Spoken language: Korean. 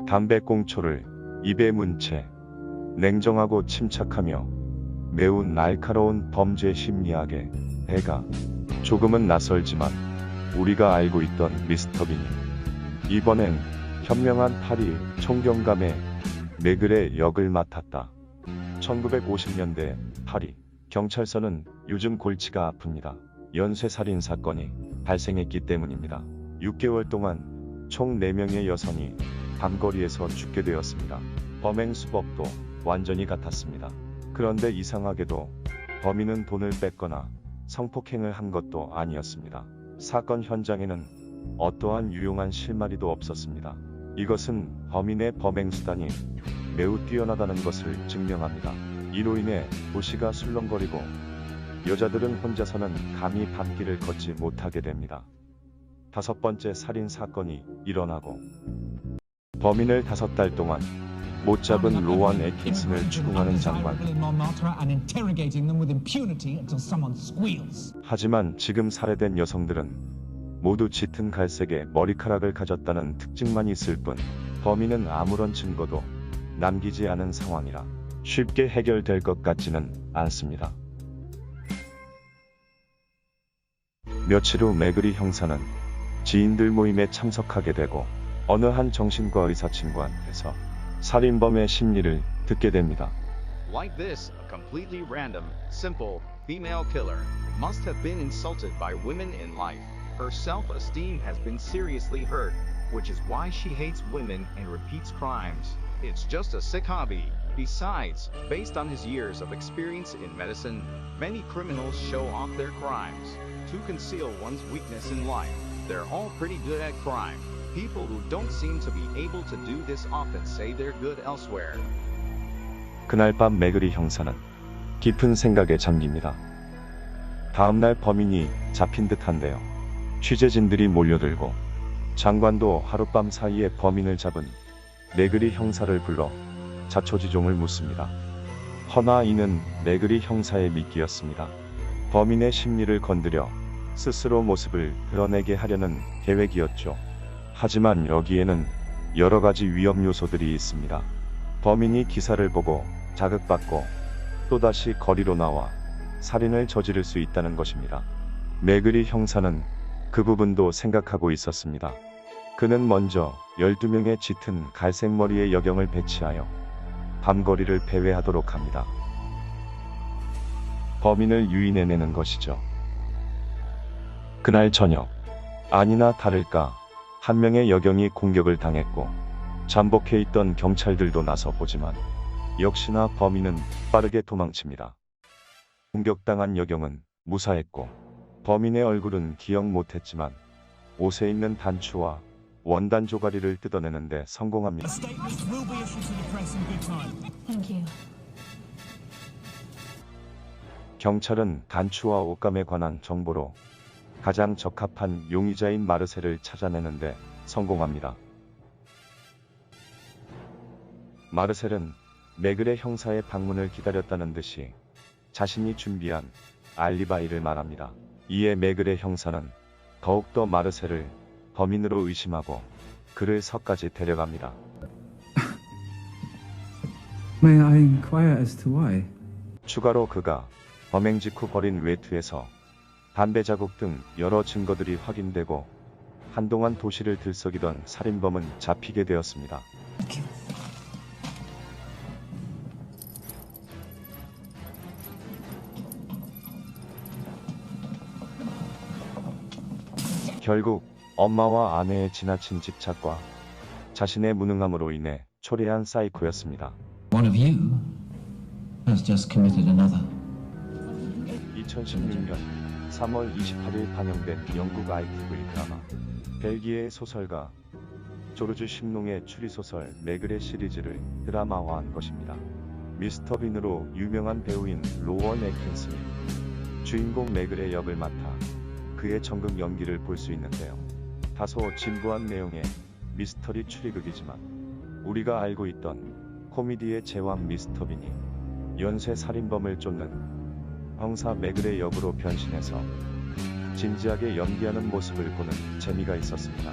담배꽁초를 입에 문 채 냉정하고 침착하며 매우 날카로운 범죄 심리학의 배가 조금은 낯설지만 우리가 알고 있던 미스터 빈이 이번엔 현명한 파리 총경감의 매글의 역을 맡았다. 1950년대 파리 경찰서는 요즘 골치가 아픕니다. 연쇄살인 사건이 발생했기 때문입니다. 6개월 동안 총 4명의 여성이 밤거리에서 죽게 되었습니다. 범행 수법도 완전히 같았습니다. 그런데 이상하게도 범인은 돈을 뺐거나 성폭행을 한 것도 아니었습니다. 사건 현장에는 어떠한 유용한 실마리도 없었습니다. 이것은 범인의 범행 수단이 매우 뛰어나다는 것을 증명합니다. 이로 인해 도시가 술렁거리고 여자들은 혼자서는 감히 밤길을 걷지 못하게 됩니다. 5번째 살인 사건이 일어나고 범인을 5달 동안 못 잡은 로원 애킨슨을 추궁하는 장관. 하지만 지금 살해된 여성들은 모두 짙은 갈색의 머리카락을 가졌다는 특징만 있을 뿐 범인은 아무런 증거도 남기지 않은 상황이라 쉽게 해결될 것 같지는 않습니다. 며칠 후 매그리 형사는 지인들 모임에 참석하게 되고 어느 한 정신과 의사친구한테서 살인범의 심리를 듣게 됩니다. Like this, a completely random, simple, female killer must have been insulted by women in life. Her self-esteem has been seriously hurt, which is why she hates women and repeats crimes. It's just a sick hobby. Besides, based on his years of experience in medicine, many criminals show off their crimes to conceal one's weakness in life. They're all pretty good at crime. People who don't seem to be able to do this often say they're good elsewhere. 그날 밤 매그리 형사는 깊은 생각에 잠깁니다. 다음날 범인이 잡힌 듯한데요. 취재진들이 몰려들고 장관도 하룻밤 사이에 범인을 잡은 매그리 형사를 불러 자초지종을 묻습니다. 허나 이는 매그리 형사의 미끼였습니다. 범인의 심리를 건드려 스스로 모습을 드러내게 하려는 계획이었죠. 하지만 여기에는 여러 가지 위험 요소들이 있습니다. 범인이 기사를 보고 자극받고 또다시 거리로 나와 살인을 저지를 수 있다는 것입니다. 매그리 형사는 그 부분도 생각하고 있었습니다. 그는 먼저 12명의 짙은 갈색 머리의 여경을 배치하여 밤거리를 배회하도록 합니다. 범인을 유인해내는 것이죠. 그날 저녁, 아니나 다를까 한 명의 여경이 공격을 당했고 잠복해 있던 경찰들도 나서 보지만 역시나 범인은 빠르게 도망칩니다. 공격당한 여경은 무사했고 범인의 얼굴은 기억 못했지만 옷에 있는 단추와 원단 조가리를 뜯어내는데 성공합니다. 경찰은 단추와 옷감에 관한 정보로 가장 적합한 용의자인 마르셀을 찾아내는데 성공합니다. 마르셀은 매글의 형사의 방문을 기다렸다는 듯이 자신이 준비한 알리바이를 말합니다. 이에 매글의 형사는 더욱더 마르셀을 범인으로 의심하고 그를 서까지 데려갑니다. May I inquire as to why? 추가로 그가 범행 직후 벌인 외투에서 담배 자국 등 여러 증거들이 확인되고 한동안 도시를 들썩이던 살인범은 잡히게 되었습니다. 결국 엄마와 아내의 지나친 집착과 자신의 무능함으로 인해 초래한 사이코였습니다. One of you has just committed another. 2016년 3월 28일 방영된 영국 ITV 드라마 벨기에의 소설가 조르주 심농의 추리소설 매글의 시리즈를 드라마화한 것입니다. 미스터 빈으로 유명한 배우인 로원 애킨슨이 주인공 매글의 역을 맡아 그의 전극 연기를 볼 수 있는데요. 다소 진부한 내용의 미스터리 추리극이지만 우리가 알고 있던 코미디의 제왕 미스터 빈이 연쇄 살인범을 쫓는 형사 매글의 역으로 변신해서 진지하게 연기하는 모습을 보는 재미가 있었습니다.